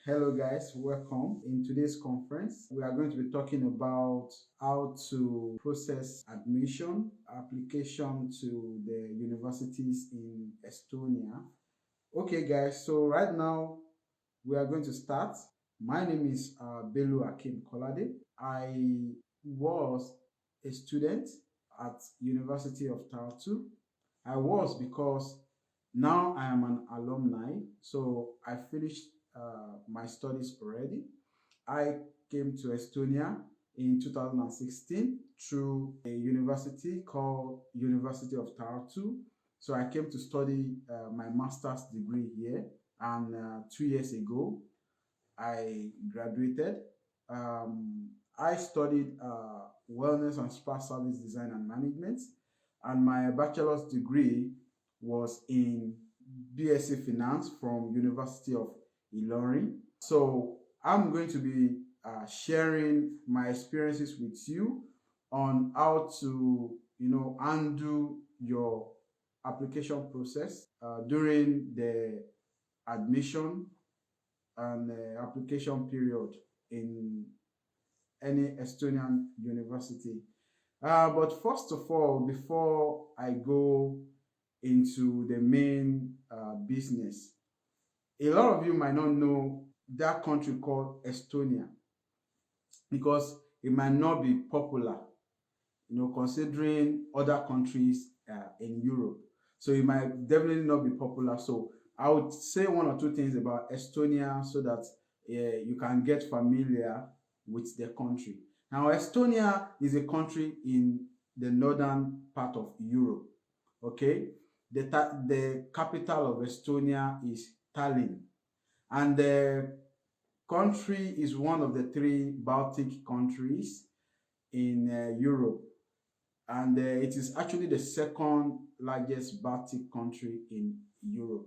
Hello guys, welcome. In today's conference, we are going to be talking about how to process admission, application to the universities in Estonia. Okay guys, so right now we are going to start. My name is Belu Akim Kolade. I was a student at University of Tartu. I was because now I am an alumni, so I finished my studies already. I came to Estonia in 2016 through a university called University of Tartu. So I came to study my master's degree here, and 2 years ago I graduated. I studied wellness and spa service design and management, and my bachelor's degree was in BSc Finance from University of E001. So I'm going to be sharing my experiences with you on how to, undo your application process during the admission and application period in any Estonian university. But first of all, before I go into the main business, a lot of you might not know that country called Estonia because it might not be popular, considering other countries in Europe. So it might definitely not be popular. So I would say one or two things about Estonia so that you can get familiar with the country. Now, Estonia is a country in the northern part of Europe. Okay, the capital of Estonia is Tallinn, and the country is one of the three Baltic countries in Europe, and it is actually the second largest Baltic country in Europe.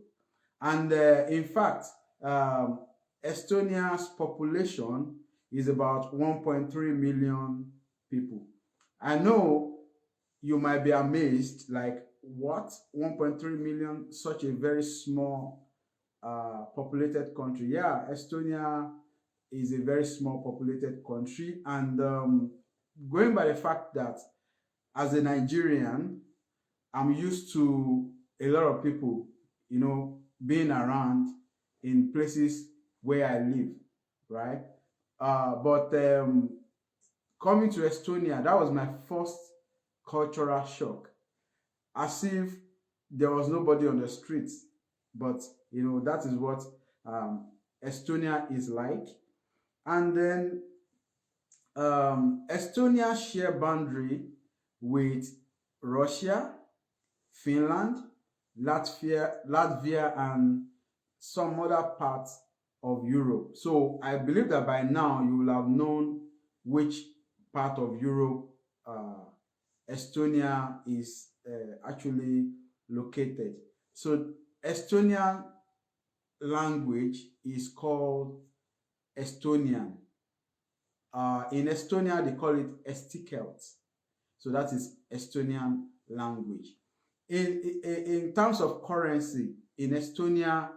And in fact, Estonia's population is about 1.3 million people. I know you might be amazed, like, what? 1.3 million, such a very small populated country. Yeah, Estonia is a very small populated country, and going by the fact that as a Nigerian, I'm used to a lot of people, being around in places where I live, right? But coming to Estonia, that was my first cultural shock, as if there was nobody on the streets. But that is what Estonia is like. And then Estonia share boundary with Russia, Finland, Latvia, and some other parts of Europe. So I believe that by now you will have known which part of Europe Estonia is actually located. So Estonian language is called Estonian. In Estonia, they call it Estikelt. So that is Estonian language. In terms of currency, in Estonia,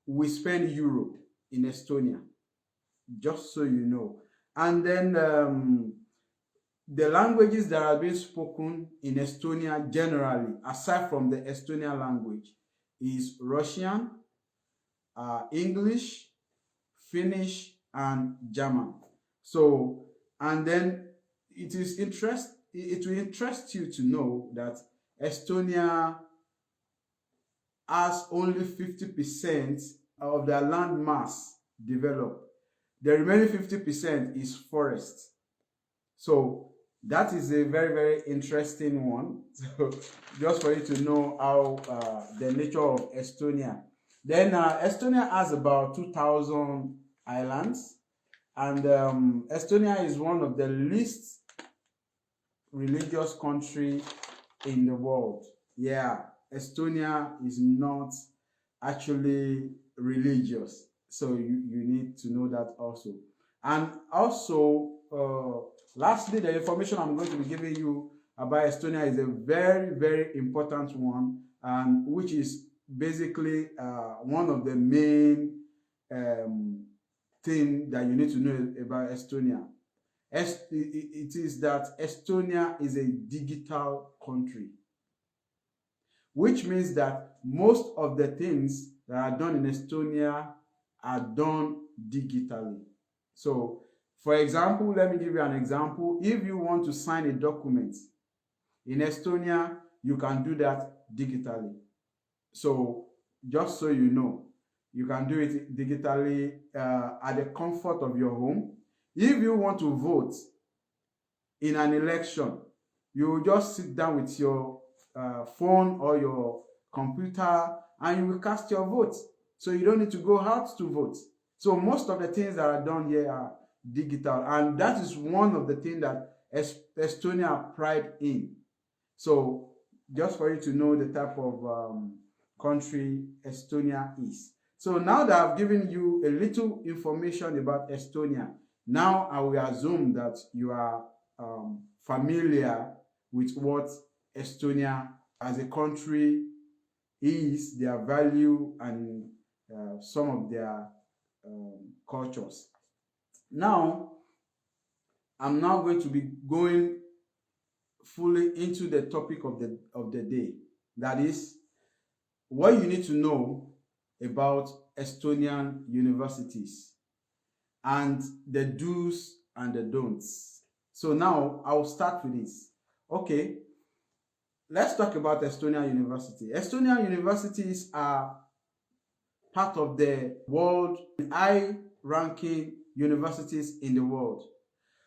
we spend euro in Estonia, just so you know. And then the languages that are being spoken in Estonia generally, aside from the Estonian language, is Russian, English, Finnish, and German. So, and then it will interest you to know that Estonia has only 50% of their land mass developed. The remaining 50% is forest. So that is a very, very interesting one. So just for you to know how the nature of Estonia. Then Estonia has about 2,000 islands, and Estonia is one of the least religious country in the world. Yeah, Estonia is not actually religious, so you need to know that also. And also, lastly, the information I'm going to be giving you about Estonia is a very, very important one, and which is basically one of the main thing that you need to know about Estonia. It is that Estonia is a digital country, which means that most of the things that are done in Estonia are done digitally. So, for example, let me give you an example. If you want to sign a document in Estonia, you can do that digitally. So, just so you know, you can do it digitally at the comfort of your home. If you want to vote in an election, you will just sit down with your phone or your computer and you will cast your vote. So you don't need to go out to vote. So most of the things that are done here are digital, and that is one of the things that Estonia pride in. So just for you to know the type of country Estonia is. So now that I've given you a little information about Estonia, now I will assume that you are familiar with what Estonia as a country is, their value, and some of their cultures. Now, I'm now going to be going fully into the topic of the day. That is, what you need to know about Estonian universities and the do's and the don'ts. So now I'll start with this. Okay, let's talk about Estonian University. Estonian universities are part of the world high-ranking universities in the world.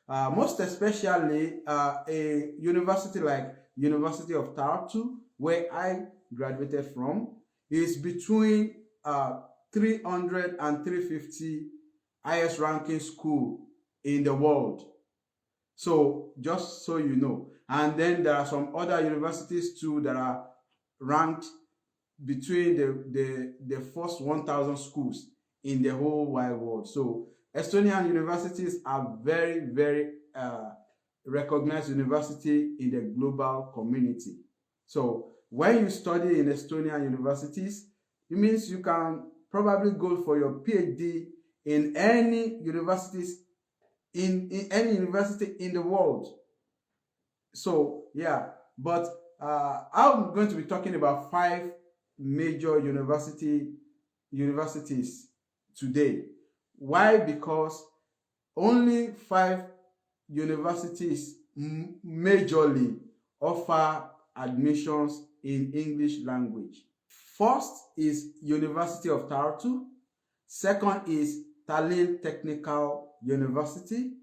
Most especially a university like University of Tartu, where I graduated from, is between 300 and 350 highest ranking school in the world. So just so you know. And then there are some other universities too that are ranked between the first 1,000 schools in the whole wide world. So Estonian universities are very, very recognized university in the global community. So when you study in Estonian universities, it means you can probably go for your PhD in any universities in any university in the world. So yeah, but I'm going to be talking about 5 major universities today. Why? Because only 5 universities majorly offer admissions in English language. First is University of Tartu. Second is Tallinn Technical University.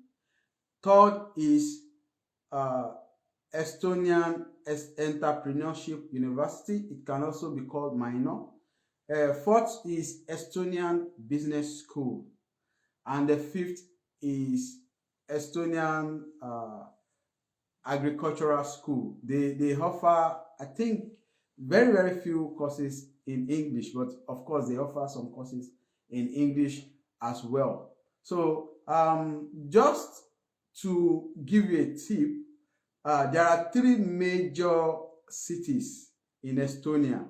Third is Estonian Entrepreneurship University. It can also be called minor. Fourth is Estonian Business School. And the 5th is Estonian Agricultural School. They offer, I think, very, very few courses in English, but of course they offer some courses in English as well. So just to give you a tip, there are 3 major cities in Estonia.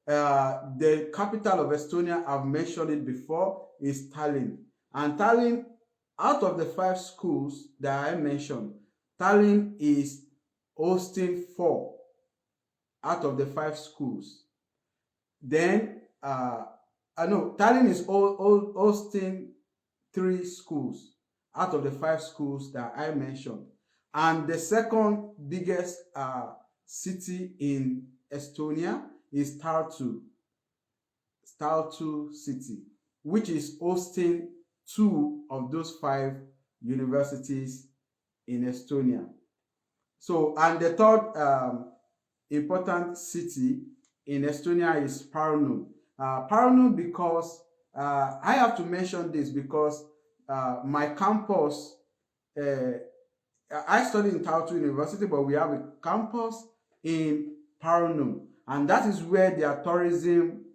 The capital of Estonia, I've mentioned it before, is Tallinn. And Tallinn, out of the 5 schools that I mentioned, Tallinn is hosting 4 out of the 5 schools. Then, Tallinn is hosting 3 schools out of the 5 schools that I mentioned. And the second biggest city in Estonia is Tartu city, which is hosting 2 of those 5 universities in Estonia. So, and the third important city in Estonia is Pärnu. Pärnu, because I have to mention this because my campus, I study in Tartu University, but we have a campus in Pärnu, and that is where their tourism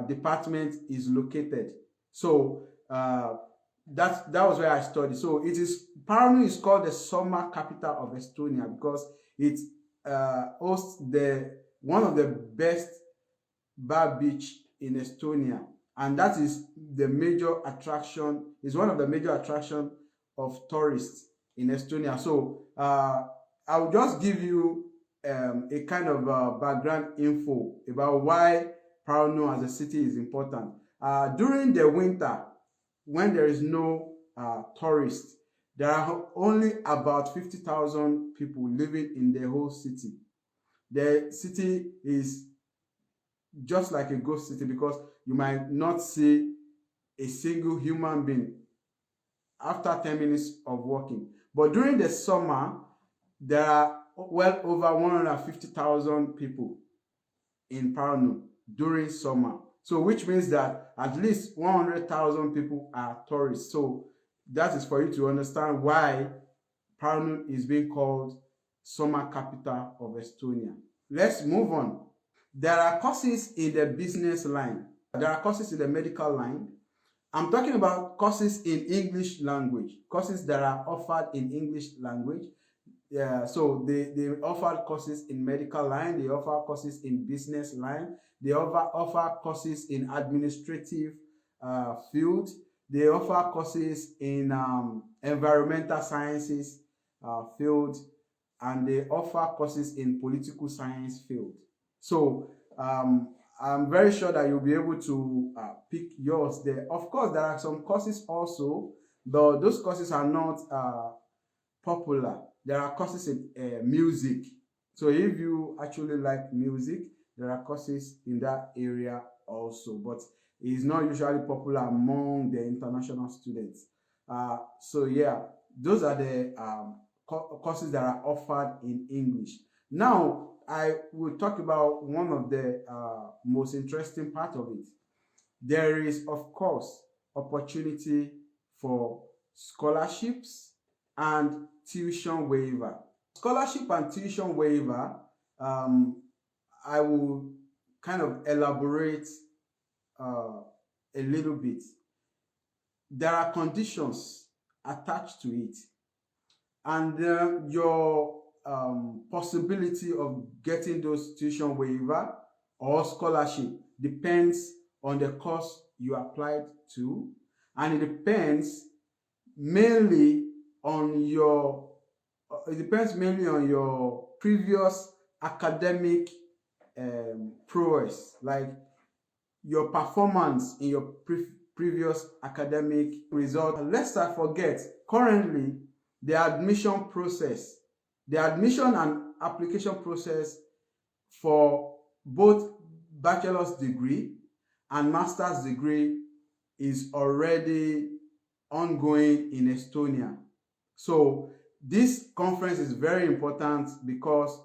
department is located. So that was where I studied. So Pärnu is called the summer capital of Estonia because it hosts one of the best bar beach in Estonia, and that is the major attraction, is one of the major attraction of tourists in Estonia. So I will just give you a kind of background info about why Brno as a city is important. During the winter, when there is no tourists, there are only about 50,000 people living in the whole city. The city is just like a ghost city because you might not see a single human being after 10 minutes of walking. But during the summer, there are well over 150,000 people in Brno during summer. So which means that at least 100,000 people are tourists. So that is for you to understand why Brno is being called summer capital of Estonia. Let's move on. There are courses in the business line. There are courses in the medical line. I'm talking about courses in English language, courses that are offered in English language. Yeah, so they offer courses in medical line, they offer courses in business line, they offer courses in administrative field, they offer courses in environmental sciences field, and they offer courses in political science field. So I'm very sure that you'll be able to pick yours there. Of course, there are some courses also, but those courses are not popular. There are courses in music. So if you actually like music, there are courses in that area also, but it's not usually popular among the international students. So yeah, those are the courses that are offered in English. Now, I will talk about one of the most interesting part of it. There is, of course, opportunity for scholarships and tuition waiver. Scholarship and tuition waiver, I will kind of elaborate a little bit. There are conditions attached to it, and your possibility of getting those tuition waiver or scholarship depends on the course you applied to, and it depends mainly on your previous academic prowess, like your performance in your previous academic result. Lest I forget, currently the admission and application process for both bachelor's degree and master's degree is already ongoing in Estonia. So this conference is very important because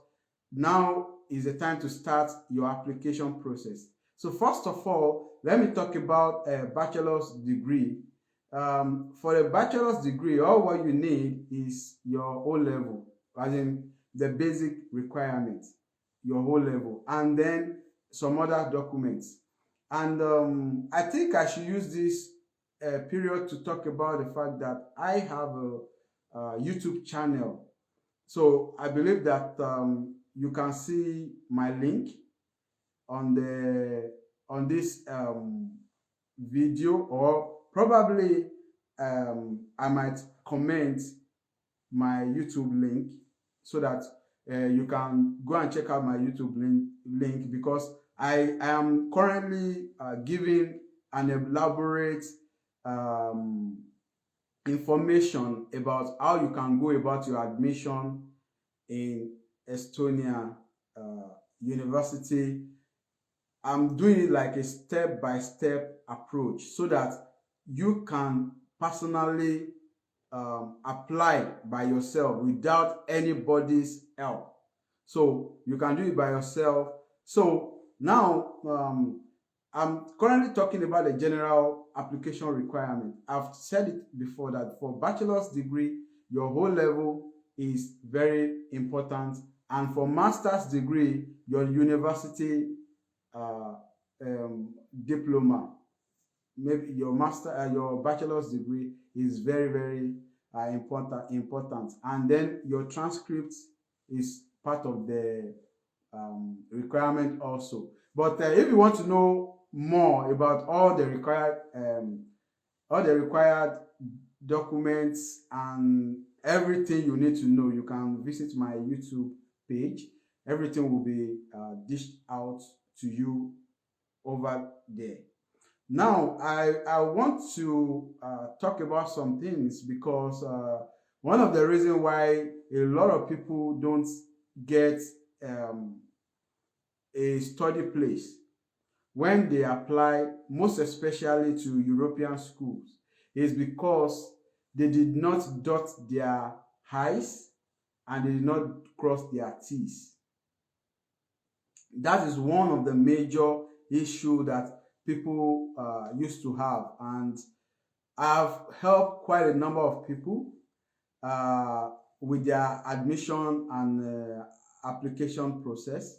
now is the time to start your application process. So first of all, let me talk about a bachelor's degree. For a bachelor's degree, all what you need is your O-level, as in the basic requirements, your O-level, and then some other documents. And I think I should use this period to talk about the fact that I have a YouTube channel. So I believe that you can see my link on this video, or probably I might comment my YouTube link so that you can go and check out my YouTube link because I am currently giving an elaborate information about how you can go about your admission in Estonia University. I'm doing it like a step-by-step approach so that you can personally apply by yourself without anybody's help. So you can do it by yourself. So now I'm currently talking about the general application requirement. I've said it before that for bachelor's degree, your whole level is very important, and for master's degree, your university diploma, maybe your bachelor's degree is very important, and then your transcript is part of the requirement also. But if you want to know more about all the required documents and everything you need to know, you can visit my YouTube page. Everything will be dished out to you over there. Now, I want to talk about some things because one of the reasons why a lot of people don't get a study place when they apply, most especially to European schools, is because they did not dot their I's and they did not cross their T's. That is one of the major issues that people used to have, and I've helped quite a number of people with their admission and application process.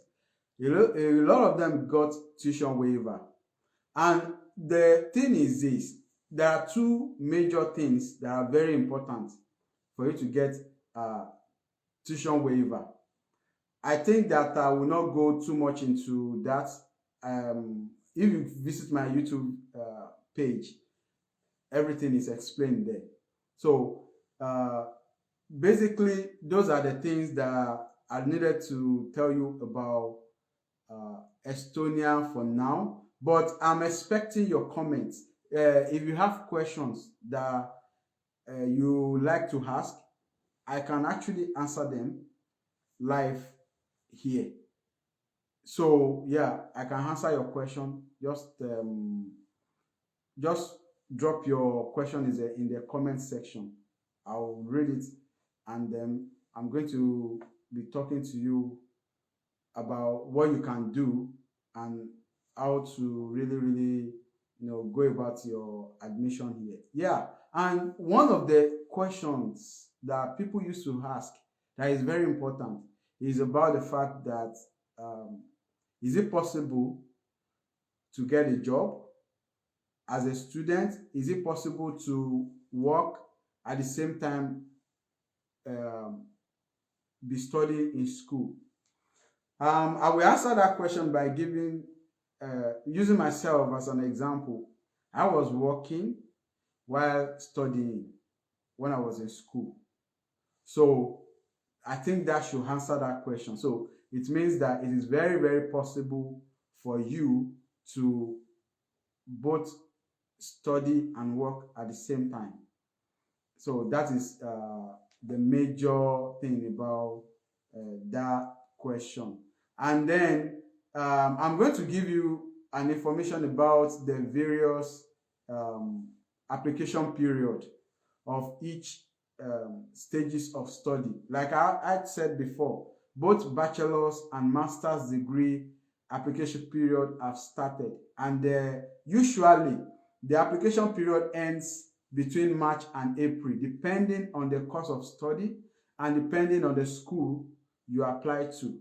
A lot of them got tuition waiver, and the thing is this: there are two major things that are very important for you to get tuition waiver. I think that I will not go too much into that. If you visit my YouTube page, everything is explained there. So basically, those are the things that I needed to tell you about Estonia for now. But I'm expecting your comments. If you have questions that you like to ask, I can actually answer them live here. So yeah, I can answer your question. Just drop your question in the comment section. I'll read it, and then I'm going to be talking to you about what you can do and how to really go about your admission here. Yeah, and one of the questions that people used to ask that is very important is about the fact that is it possible to get a job as a student? Is it possible to work at the same time be studying in school? I will answer that question by using myself as an example. I was working while studying when I was in school. So I think that should answer that question. So it means that it is very possible for you to both study and work at the same time. So that is the major thing about that question. And then I'm going to give you an information about the various application period of each stages of study. Like I said before, both bachelor's and master's degree application period have started, and usually the application period ends between March and April, depending on the course of study and depending on the school you apply to.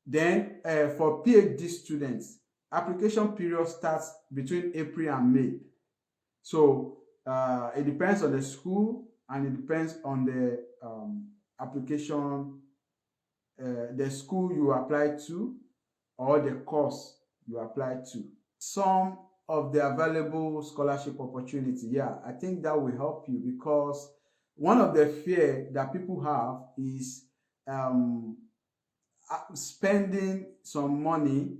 Then for PhD students, application period starts between April and May. So it depends on the school, and it depends on the application, the school you apply to, or the course you apply to. Some of the available scholarship opportunity, yeah, I think that will help you, because one of the fear that people have is spending some money,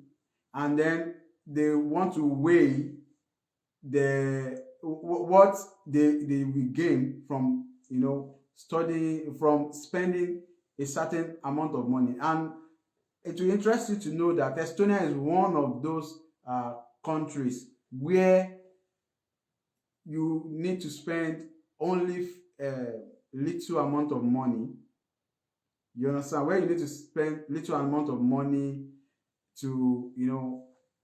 and then they want to weigh what they will gain from studying, from spending a certain amount of money. And it will interest you to know that Estonia is one of those countries where you need to spend only a little amount of money. You understand? Where you need to spend little amount of money to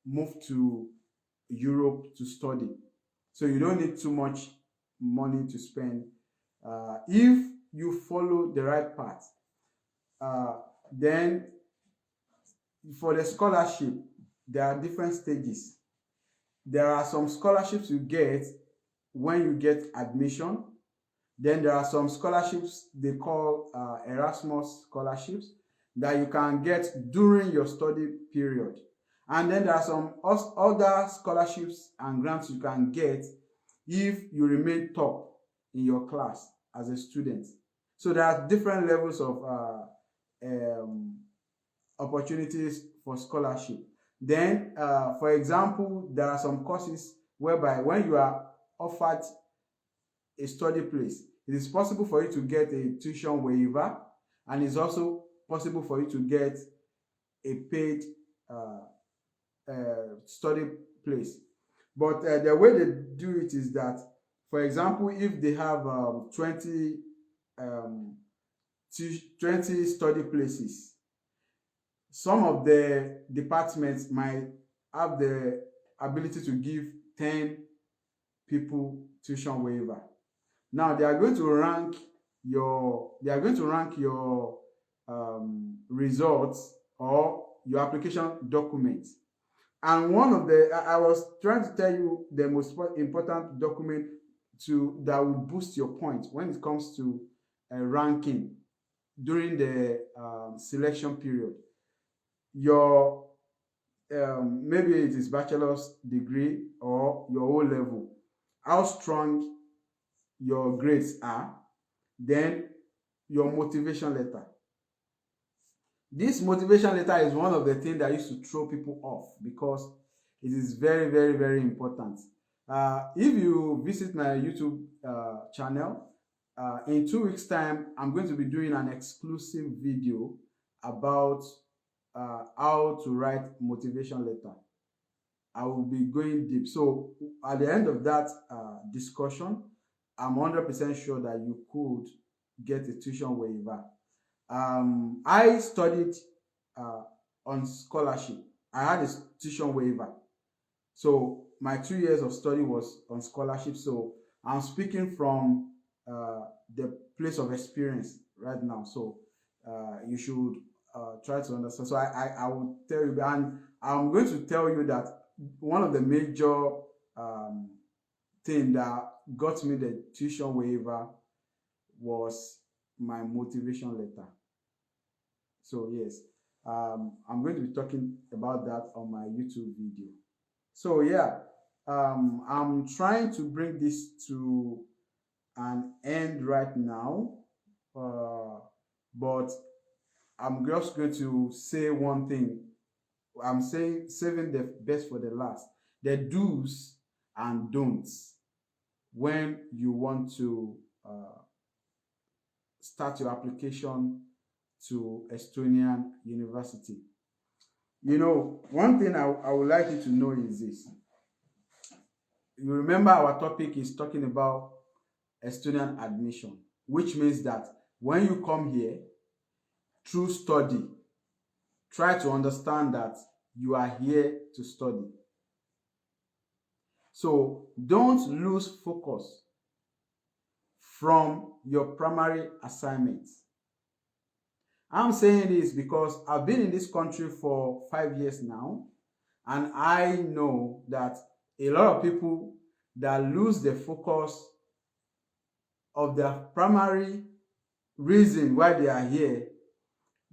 move to Europe to study. So you don't need too much money to spend if you follow the right path. Then for the scholarship, there are different stages. There are some scholarships you get when you get admission. Then there are some scholarships they call Erasmus scholarships that you can get during your study period. And then there are some other scholarships and grants you can get if you remain top in your class as a student. So there are different levels of opportunities for scholarship. Then, for example, there are some courses whereby when you are offered a study place, it is possible for you to get a tuition waiver, and it's also possible for you to get a paid study place. But the way they do it is that, for example, if they have 20 study places, some of the departments might have the ability to give 10 people tuition waiver. Now they are going to rank your results or your application documents. And one of the I was trying to tell you the most important document that will boost your point when it comes to ranking during the selection period. Your maybe it is bachelor's degree or your O level, how strong your grades are, then your motivation letter. This motivation letter is one of the things that used to throw people off because it is very, very, very important. If you visit my YouTube channel, in 2 weeks' time, I'm going to be doing an exclusive video about how to write motivation letter. I will be going deep. So at the end of that discussion, I'm 100% sure that you could get a tuition waiver. I studied on scholarship. I had a tuition waiver. So my 2 years of study was on scholarship. So I'm speaking from the place of experience right now. So you should try to understand. So I will tell you, and I'm going to tell you that one of the major thing that got me the tuition waiver was my motivation letter. So yes, I'm going to be talking about that on my YouTube video. So yeah, I'm trying to bring this to an end right now, but I'm just going to say one thing. I'm saving the best for the last. The do's and don'ts when you want to start your application to Estonian University. You know, one thing I would like you to know is this. You remember our topic is talking about Estonian admission, which means that when you come here through study, try to understand that you are here to study. So don't lose focus from your primary assignments. I'm saying this because I've been in this country for 5 years now, and I know that a lot of people that lose the focus of their primary reason why they are here,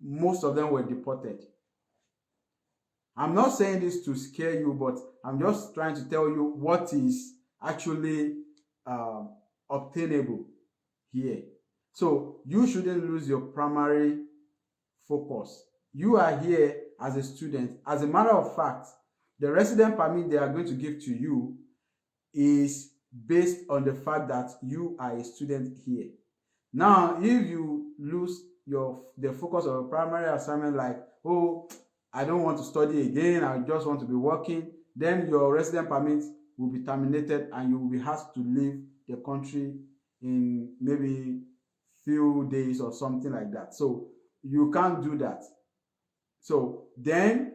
most of them were deported. I'm not saying this to scare you, but I'm just trying to tell you what is actually obtainable here. So you shouldn't lose your primary focus. You are here as a student. As a matter of fact, the resident permit they are going to give to you is based on the fact that you are a student here. Now, if you lose the focus of a primary assignment, like, oh, I don't want to study again, I just want to be working, then your resident permit will be terminated and you will be asked to leave the country in maybe few days or something like that. So you can't do that. So then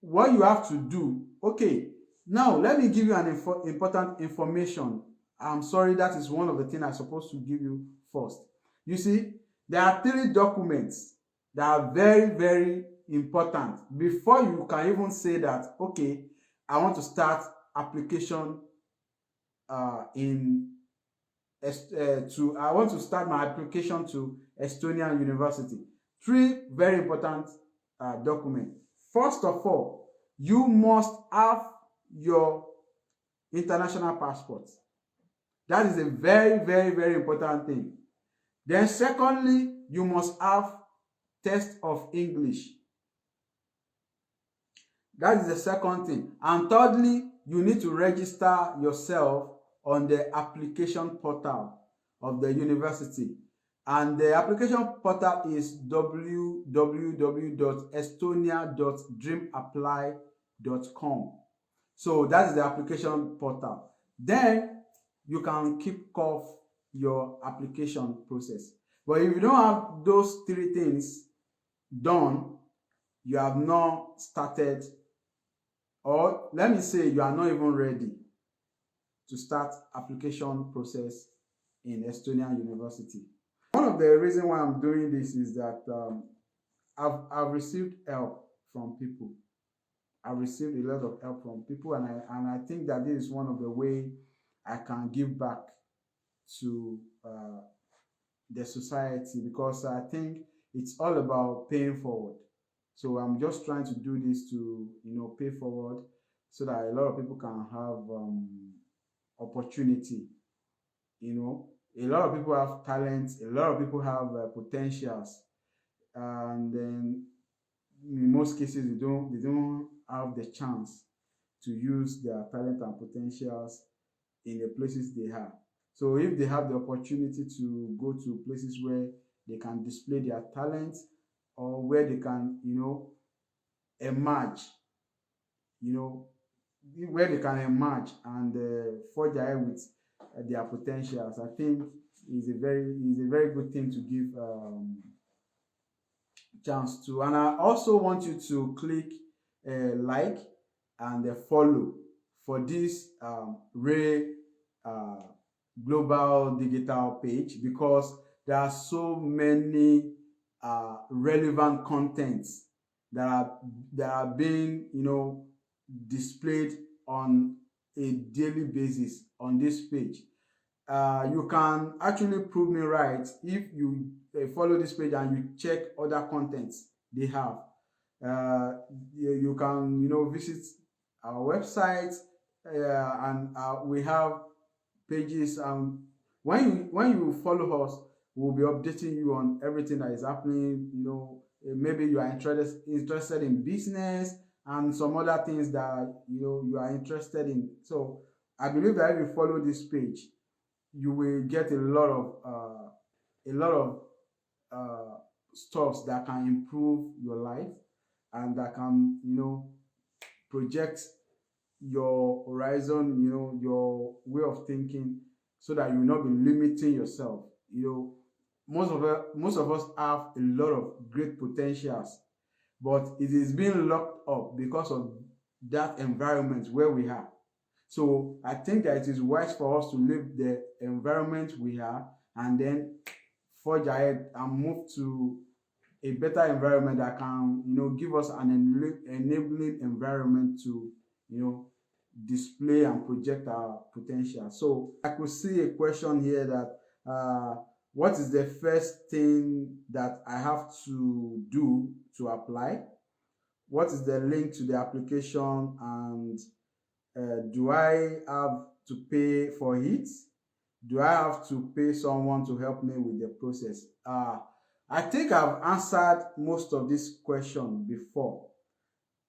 what you have to do, okay, now let me give you an important information. I'm sorry, that is one of the things I'm supposed to give you first. You see, there are 3 documents that are very, very important before you can even say that, okay, I want to start application I want to start my application to Estonian University. 3 very important documents. First of all, you must have your international passport. That is a very, very, very important thing. Then secondly, you must have test of English. That is the second thing. And thirdly, you need to register yourself on the application portal of the university. And the application portal is www.estonia.dreamapply.com. So that is the application portal. Then you can kick off your application process. But if you don't have those three things done, you have not started, or let me say you are not even ready to start application process in Estonian University. One of the reasons why I'm doing this is that I've received help from people. I've received a lot of help from people, and I think that this is one of the ways I can give back to the society, because I think it's all about paying forward. So I'm just trying to do this to, pay forward, so that a lot of people can have opportunity. A lot of people have talents, a lot of people have potentials, and then in most cases they don't have the chance to use their talent and potentials in the places they have. So if they have the opportunity to go to places where they can display their talents, or where they can, emerge, where they can emerge and forge ahead with their potentials, I think is a very good thing to give chance to. And I also want you to click like and follow for this Ray global digital page, because there are so many relevant contents that are being displayed on a daily basis on this page. You can actually prove me right if you follow this page and you check other contents they have. You can visit our website, and we have pages. When you follow us, we'll be updating you on everything that is happening. Maybe you are interested in business and some other things that you are interested in. So I believe that if you follow this page, you will get a lot of stuffs that can improve your life, and that can project your horizon, your way of thinking, so that you will not be limiting yourself. Most of us have a lot of great potentials, but it is being locked up because of that environment where we are. So I think that it is wise for us to leave the environment we are, and then forge ahead and move to a better environment that can give us an enabling environment to display and project our potential. So I could see a question here that what is the first thing that I have to do to apply? What is the link to the application, and do I have to pay for it? Do I have to pay someone to help me with the process? I think I've answered most of this question before.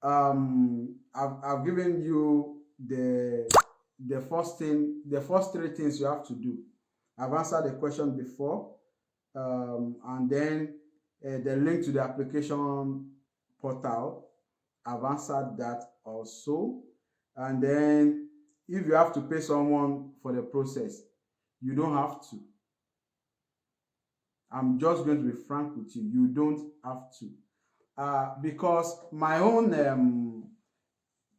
I've given you the first three things you have to do. I've answered the question before, and then the link to the application portal, I've answered that also. And then if you have to pay someone for the process, you don't have to. I'm just going to be frank with you. You don't have to. Because my own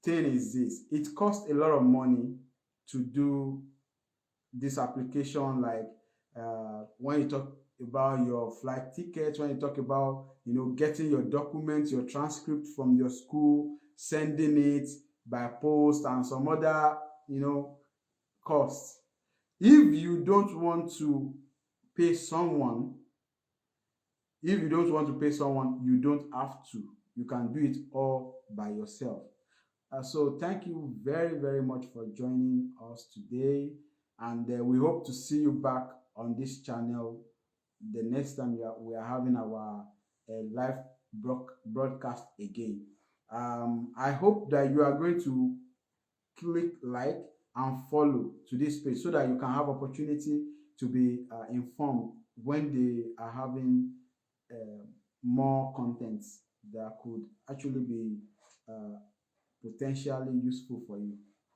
thing is this. It costs a lot of money to do this application, like when you talk about your flight tickets, when you talk about getting your documents, your transcript from your school, sending it by post, and some other costs. If you don't want to pay someone, you don't have to. You can do it all by yourself. So thank you very, very much for joining us today. And we hope to see you back on this channel the next time we are having our live broadcast again. I hope that you are going to click like and follow to this page so that you can have opportunity to be informed when they are having uh, more contents that could actually be uh, potentially useful for you.